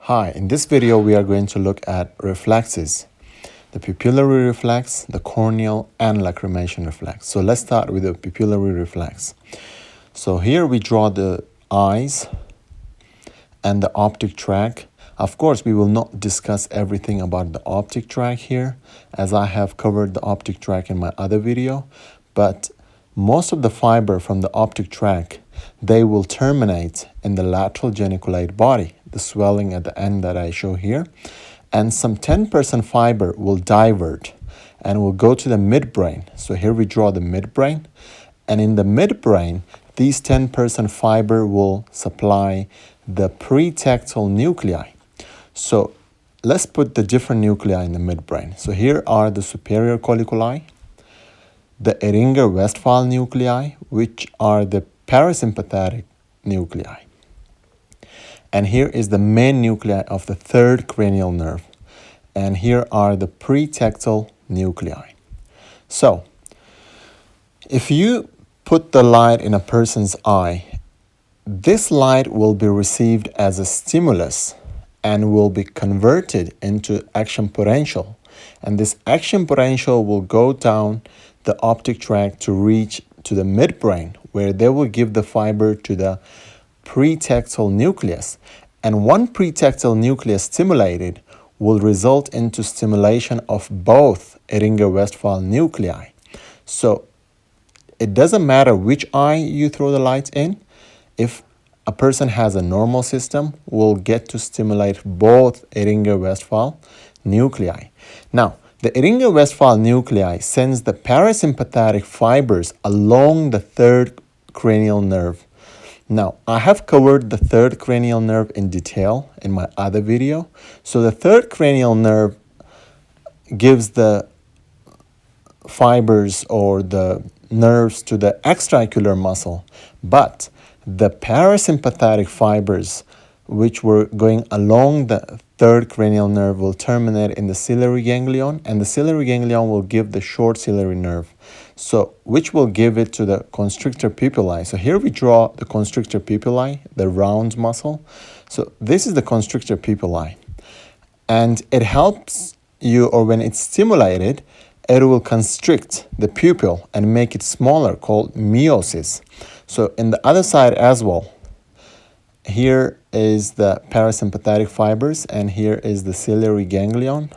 Hi, in this video we are going to look at reflexes, the pupillary reflex, the corneal, and lacrimation reflex. So let's start with the pupillary reflex. So here we draw the eyes and the optic tract. Of course, we will not discuss everything about the optic tract here, as I have covered the optic tract in my other video, but most of the fiber from the optic tract, they will terminate in the lateral geniculate body, the swelling at the end that I show here, and some 10% fiber will divert and will go to the midbrain. So here we draw the midbrain, and in the midbrain, these 10% fiber will supply the pretectal nuclei. So let's put the different nuclei in the midbrain. So here are the superior colliculi, the Ehringer-Westphal nuclei, which are the parasympathetic nuclei. And here is the main nuclei of the third cranial nerve. And here are the pretectal nuclei. So, if you put the light in a person's eye, this light will be received as a stimulus and will be converted into action potential. And this action potential will go down the optic tract to reach to the midbrain, where they will give the fiber to the pretectal nucleus. And one pretectal nucleus stimulated will result into stimulation of both Ehringer-Westphal nuclei. So it doesn't matter which eye you throw the light in. If a person has a normal system, will get to stimulate both Ehringer-Westphal nuclei. Now, the Ehringer-Westphal nuclei sends the parasympathetic fibers along the third cranial nerve. Now, I have covered the third cranial nerve in detail in my other video. So the third cranial nerve gives the fibers or the nerves to the extraocular muscle, but the parasympathetic fibers which were going along the third cranial nerve will terminate in the ciliary ganglion, and the ciliary ganglion will give the short ciliary nerve, so which will give it to the constrictor pupillae. So here we draw the constrictor pupillae, the round muscle. So this is the constrictor pupillae, and it helps you, or when it's stimulated, it will constrict the pupil and make it smaller, called meiosis. So in the other side as well, here is the parasympathetic fibers, and here is the ciliary ganglion.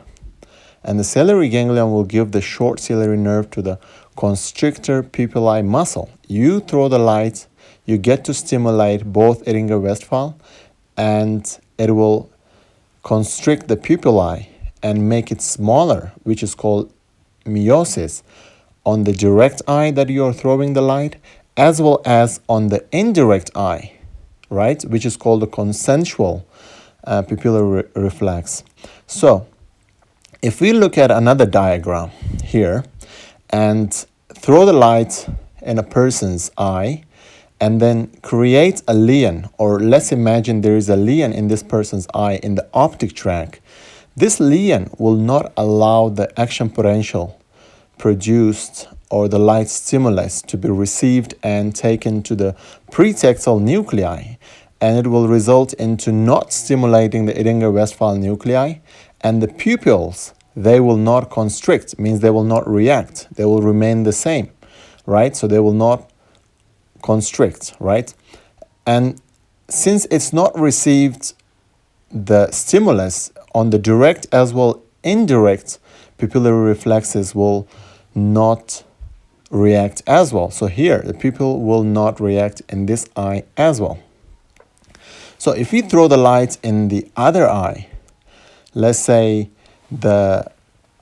And the ciliary ganglion will give the short ciliary nerve to the constrictor pupillae muscle. You throw the light, you get to stimulate both Ehringer-Westphal, and it will constrict the pupillae and make it smaller, which is called meiosis, on the direct eye that you are throwing the light, as well as on the indirect eye, right, which is called the consensual pupillary reflex. So if we look at another diagram here and throw the light in a person's eye and then create a lesion, or let's imagine there is a lesion in this person's eye in the optic tract, this lesion will not allow the action potential produced or the light stimulus to be received and taken to the pretectal nuclei, and it will result into not stimulating the Ehringer-Westphal nuclei, and the pupils, they will not constrict, means they will not react, they will remain the same, right? So they will not constrict, right? And since it's not received the stimulus on the direct as well indirect, pupillary reflexes will not react as well. So here, the pupil will not react in this eye as well. So if we throw the light in the other eye, let's say the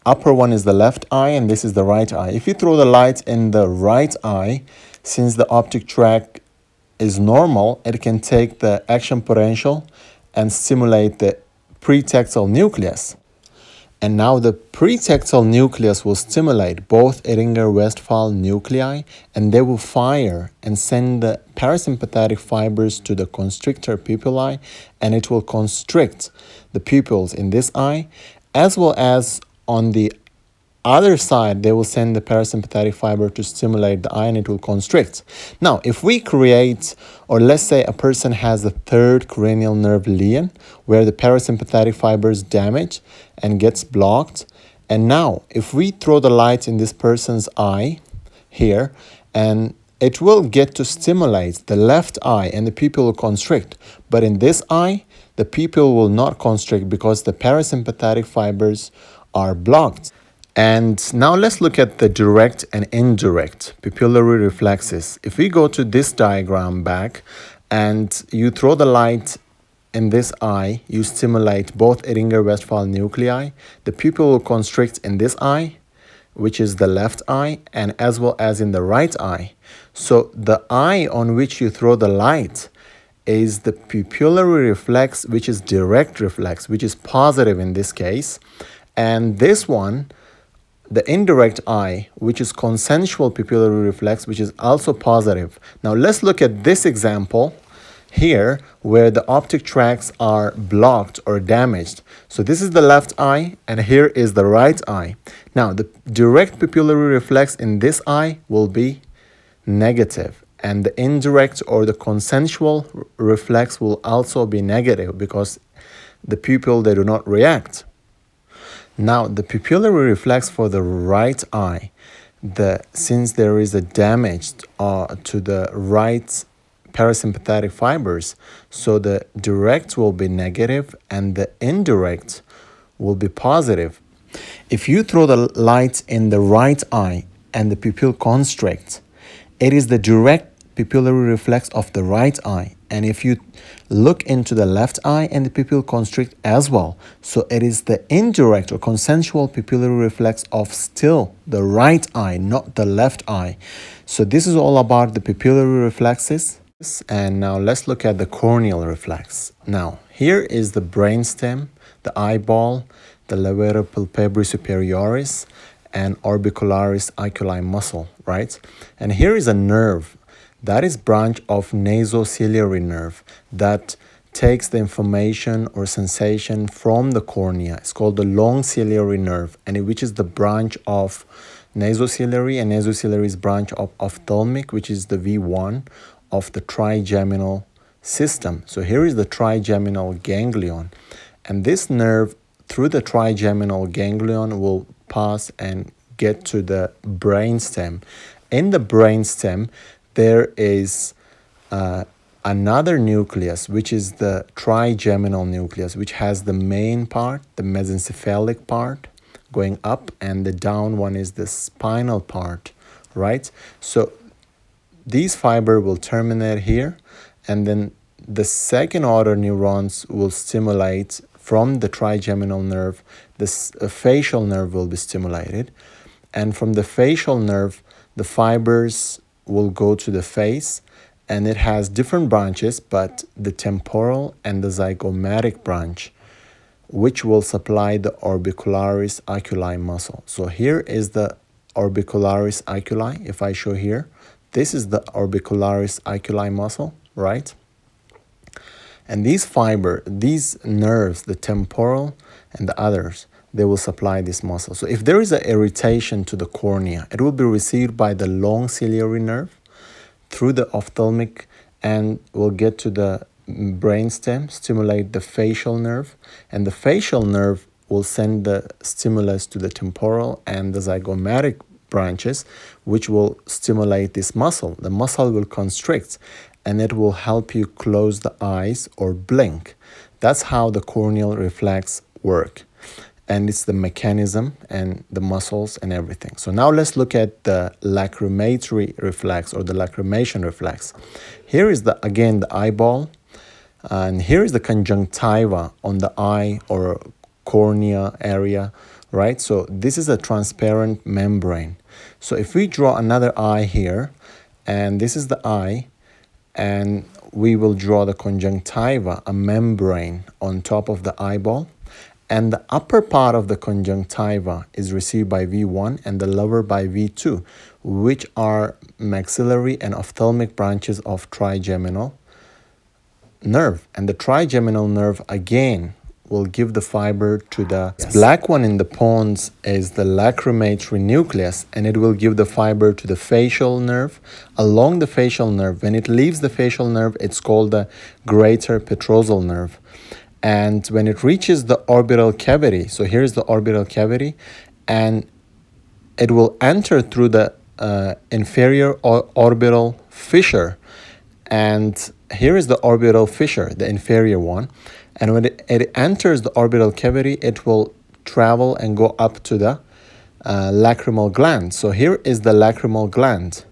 upper one is the left eye and this is the right eye. If you throw the light in the right eye, since the optic tract is normal, it can take the action potential and stimulate the pretectal nucleus. And now the pretectal nucleus will stimulate both Ehringer-Westphal nuclei, and they will fire and send the parasympathetic fibers to the constrictor pupillae, and it will constrict the pupils in this eye, as well as on the other side, they will send the parasympathetic fiber to stimulate the eye and it will constrict. Now, if we create, or let's say a person has a third cranial nerve lesion where the parasympathetic fiber is damaged and gets blocked, and now if we throw the light in this person's eye here, and it will get to stimulate the left eye and the pupil will constrict. But in this eye, the pupil will not constrict because the parasympathetic fibers are blocked. And now let's look at the direct and indirect pupillary reflexes. If we go to this diagram back and you throw the light in this eye, you stimulate both Edinger-Westphal nuclei, the pupil will constrict in this eye, which is the left eye, and as well as in the right eye. So the eye on which you throw the light is the pupillary reflex, which is direct reflex, which is positive in this case. And this one, the indirect eye, which is consensual pupillary reflex, which is also positive. Now let's look at this example here where the optic tracts are blocked or damaged. So this is the left eye and here is the right eye. Now the direct pupillary reflex in this eye will be negative, and the indirect or the consensual reflex will also be negative because the pupil, they do not react. Now, the pupillary reflex for the right eye, since there is a damage to the right parasympathetic fibers, so the direct will be negative and the indirect will be positive. If you throw the light in the right eye and the pupil constricts, it is the direct pupillary reflex of the right eye. And if you look into the left eye and the pupil constrict as well, so it is the indirect or consensual pupillary reflex of still the right eye, not the left eye. So this is all about the pupillary reflexes. And now let's look at the corneal reflex. Now, here is the brainstem, the eyeball, the levator palpebris superioris, and orbicularis oculi muscle, right? And here is a nerve. That is branch of nasociliary nerve that takes the information or sensation from the cornea. It's called the long ciliary nerve, and which is the branch of nasociliary, and nasociliary is branch of ophthalmic, which is the V1 of the trigeminal system. So here is the trigeminal ganglion, and this nerve through the trigeminal ganglion will pass and get to the brainstem. In the brainstem, there is another nucleus, which is the trigeminal nucleus, which has the main part, the mesencephalic part, going up, and the down one is the spinal part, right? So these fiber will terminate here, and then the second order neurons will stimulate from the trigeminal nerve. This facial nerve will be stimulated, and from the facial nerve, the fibers will go to the face, and it has different branches, but the temporal and the zygomatic branch, which will supply the orbicularis oculi muscle. So here is the orbicularis oculi. If I show here, this is the orbicularis oculi muscle, right? And these nerves, the temporal and the others, they will supply this muscle. So if there is an irritation to the cornea, it will be received by the long ciliary nerve through the ophthalmic and will get to the brainstem, stimulate the facial nerve, and the facial nerve will send the stimulus to the temporal and the zygomatic branches, which will stimulate this muscle. The muscle will constrict and it will help you close the eyes or blink. That's how the corneal reflex work. And it's the mechanism and the muscles and everything. So now let's look at the lacrimatory reflex or the lacrimation reflex. Here is again the eyeball, and here is the conjunctiva on the eye or cornea area, right? So this is a transparent membrane. So if we draw another eye here, and this is the eye, and we will draw the conjunctiva, a membrane on top of the eyeball, and the upper part of the conjunctiva is received by V1 and the lower by V2, which are maxillary and ophthalmic branches of trigeminal nerve. And the trigeminal nerve again will give the fiber to the black one in the pons is the lacrimatory nucleus, and it will give the fiber to the facial nerve. Along the facial nerve, when it leaves the facial nerve, it's called the greater petrosal nerve. And when it reaches the orbital cavity, so here's the orbital cavity, and it will enter through the inferior orbital fissure. And here is the orbital fissure, the inferior one. And when it enters the orbital cavity, it will travel and go up to the lacrimal gland. So here is the lacrimal gland.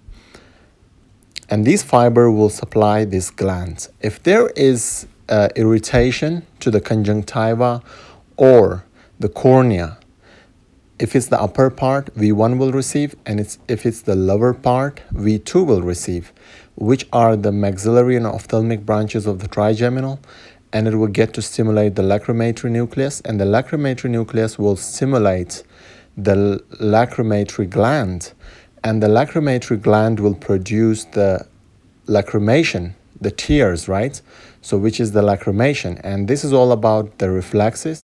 And this fiber will supply this gland. If there is irritation to the conjunctiva or the cornea, if it's the upper part, V1 will receive, and if it's the lower part, V2 will receive, which are the maxillary and ophthalmic branches of the trigeminal, and it will get to stimulate the lacrimatory nucleus, and the lacrimatory nucleus will stimulate the lacrimatory gland, and the lacrimatory gland will produce the lacrimation, the tears, right? So which is the lacrimation, and this is all about the reflexes.